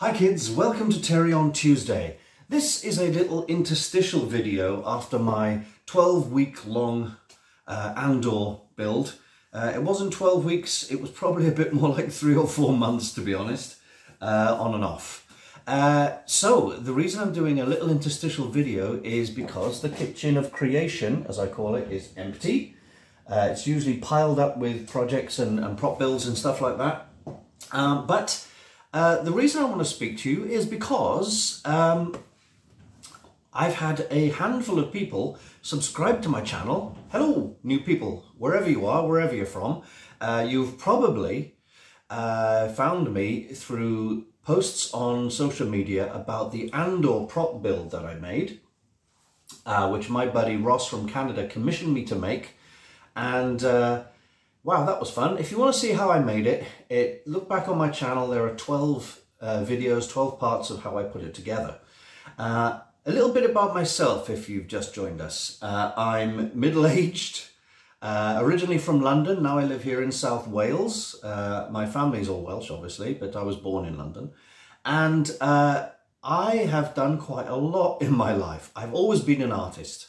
Hi kids, welcome to Terry on Tuesday. This is a little interstitial video after my 12-week long Andor build. It wasn't 12 weeks, it was probably a bit more like 3 or 4 months to be honest, on and off. So the reason I'm doing a little interstitial video is because the kitchen of creation, as I call it, is empty. It's usually piled up with projects and prop builds and stuff like that. But the reason I want to speak to you is because I've had a handful of people subscribe to my channel. Hello, new people, wherever you are, wherever you're from. You've probably found me through posts on social media about the Andor prop build that I made, which my buddy Ross from Canada commissioned me to make. And wow, that was fun. If you want to see how I made it, look back on my channel. There are 12 videos, 12 parts of how I put it together. A little bit about myself if you've just joined us. I'm middle-aged, originally from London. Now I live here in South Wales. My family's all Welsh, obviously, but I was born in London. And I have done quite a lot in my life. I've always been an artist,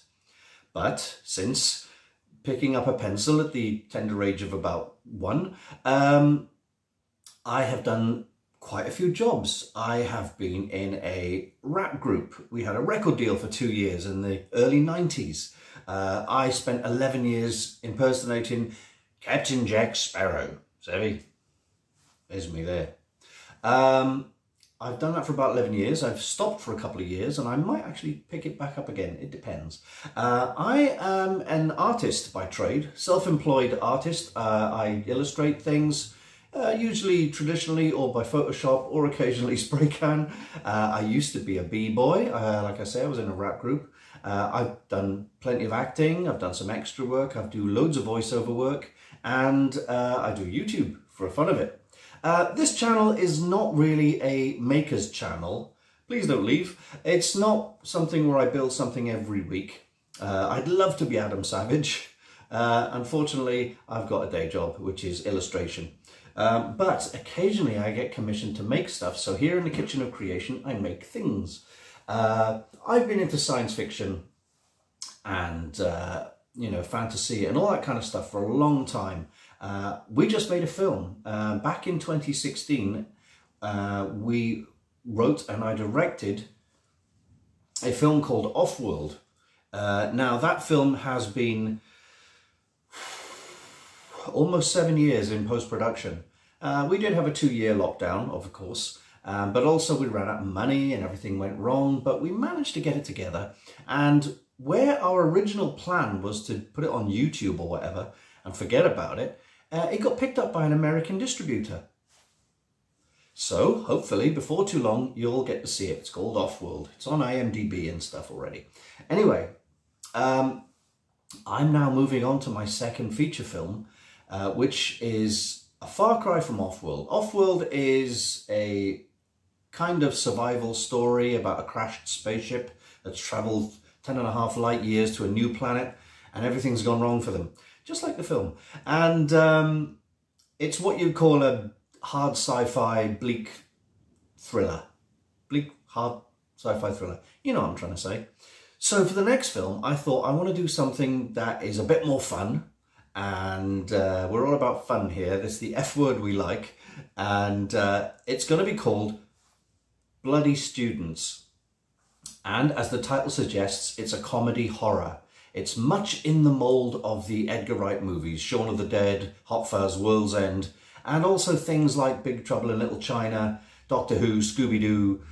but since picking up a pencil at the tender age of about 1, I have done quite a few jobs. I have been in a rap group. We had a record deal for 2 years in the early 90s. I spent 11 years impersonating Captain Jack Sparrow. Savvy? There's me there. I've done that for about 11 years. I've stopped for a couple of years and I might actually pick it back up again. It depends. I am an artist by trade, self-employed artist. I illustrate things, usually traditionally or by Photoshop or occasionally spray can. I used to be a b-boy. Like I say, I was in a rap group. I've done plenty of acting. I've done some extra work. I do loads of voiceover work and I do YouTube for the fun of it. This channel is not really a maker's channel. Please don't leave. It's not something where I build something every week. I'd love to be Adam Savage. Unfortunately, I've got a day job, which is illustration. But occasionally I get commissioned to make stuff. So here in the kitchen of creation, I make things. I've been into science fiction and you know, fantasy and all that kind of stuff for a long time. We just made a film. Back in 2016, we wrote and I directed a film called Offworld. Now that film has been almost 7 years in post-production. We did have a 2-year lockdown, of course, but also we ran out of money and everything went wrong, but we managed to get it together. And where our original plan was to put it on YouTube or whatever and forget about it, it got picked up by an American distributor. So hopefully before too long you'll get to see it. It's called Offworld. It's on IMDb and stuff already. Anyway, I'm now moving on to my second feature film, which is a far cry from Offworld. Offworld is a kind of survival story about a crashed spaceship that's traveled 10.5 light years to a new planet and everything's gone wrong for them. Just like the film. And it's what you'd call a hard sci-fi, bleak thriller. Bleak, hard sci-fi thriller. You know what I'm trying to say. So for the next film, I thought I want to do something that is a bit more fun. And we're all about fun here. That's the F word we like. And it's going to be called Bloody Students. And as the title suggests, it's a comedy horror. It's much in the mould of the Edgar Wright movies, Shaun of the Dead, Hot Fuzz, World's End, and also things like Big Trouble in Little China, Doctor Who, Scooby-Doo,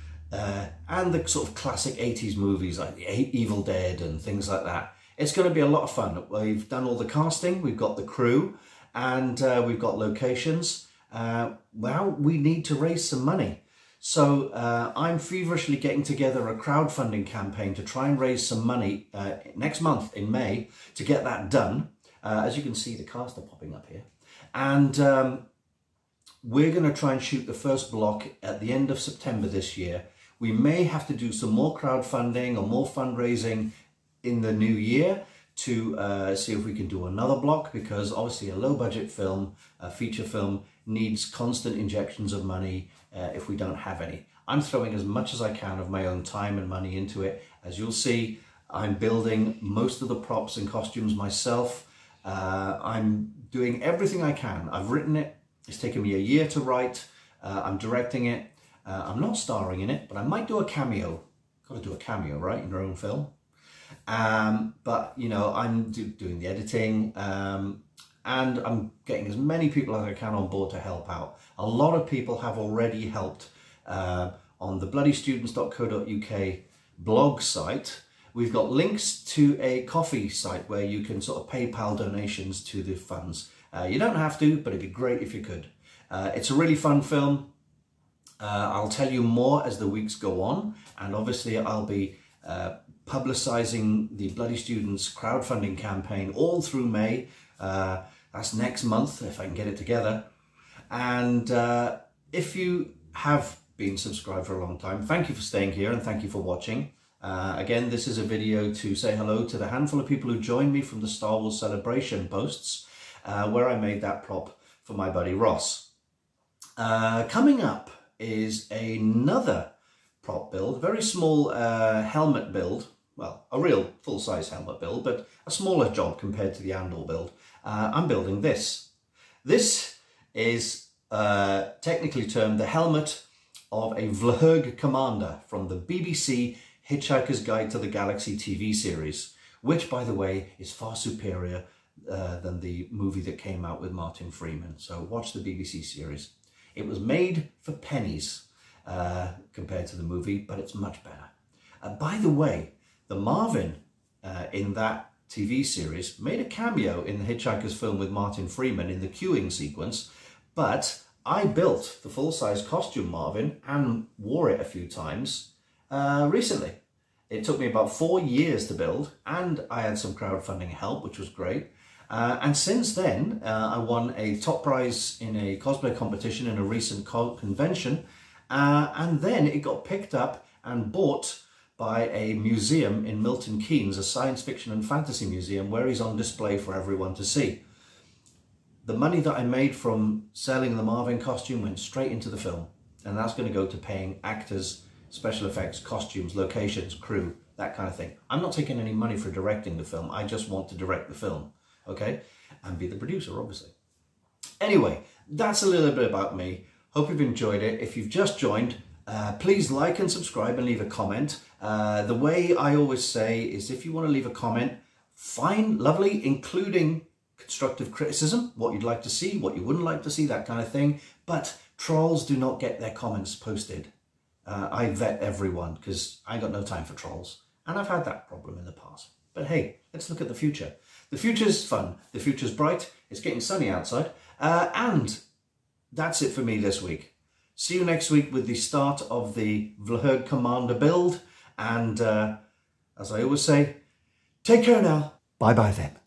and the sort of classic 80s movies like Evil Dead and things like that. It's going to be a lot of fun. We've done all the casting, we've got the crew, and we've got locations. Well, we need to raise some money. So I'm feverishly getting together a crowdfunding campaign to try and raise some money next month in May to get that done. As you can see, the cast are popping up here. And we're going to try and shoot the first block at the end of September this year. We may have to do some more crowdfunding or more fundraising in the new year to see if we can do another block, because obviously a low budget film, a feature film, needs constant injections of money if we don't have any. I'm throwing as much as I can of my own time and money into it. As you'll see, I'm building most of the props and costumes myself. I'm doing everything I can. I've written it. It's taken me a year to write. I'm directing it. I'm not starring in it, but I might do a cameo. Got to do a cameo, right, in your own film. But, you know, I'm doing the editing, and I'm getting as many people as I can on board to help out. A lot of people have already helped on the bloodystudents.co.uk blog site. We've got links to a coffee site where you can sort of PayPal donations to the funds. You don't have to, but it'd be great if you could. It's a really fun film. I'll tell you more as the weeks go on, and obviously I'll be publicising the Bloody Students crowdfunding campaign all through May. That's next month, if I can get it together. And if you have been subscribed for a long time, thank you for staying here and thank you for watching. Again, this is a video to say hello to the handful of people who joined me from the Star Wars Celebration posts, where I made that prop for my buddy Ross. Coming up is another prop build, very small helmet build. Well, a real full-size helmet build, but a smaller job compared to the Andor build. I'm building this. This is technically termed the helmet of a Vlhurg commander from the BBC Hitchhiker's Guide to the Galaxy TV series, which, by the way, is far superior than the movie that came out with Martin Freeman. So watch the BBC series. It was made for pennies compared to the movie, but it's much better. By the way, the Marvin in that TV series made a cameo in the Hitchhiker's film with Martin Freeman in the queuing sequence, but I built the full-size costume Marvin and wore it a few times recently. It took me about 4 years to build, and I had some crowdfunding help, which was great. And since then, I won a top prize in a cosplay competition in a recent convention, and then it got picked up and bought by a museum in Milton Keynes, a science fiction and fantasy museum, where he's on display for everyone to see. The money that I made from selling the Marvin costume went straight into the film, and that's going to go to paying actors, special effects, costumes, locations, crew, that kind of thing. I'm not taking any money for directing the film. I just want to direct the film, okay? And be the producer, obviously. Anyway, that's a little bit about me. Hope you've enjoyed it. If you've just joined, please like and subscribe and leave a comment. The way I always say is, if you want to leave a comment, fine, lovely, including constructive criticism, what you'd like to see, what you wouldn't like to see, that kind of thing. But trolls do not get their comments posted. I vet everyone because I got no time for trolls. And I've had that problem in the past. But hey, let's look at the future. The future's fun. The future's bright. It's getting sunny outside. And that's it for me this week. See you next week with the start of the Vlhurg Commander build. And as I always say, take care now. Bye-bye then.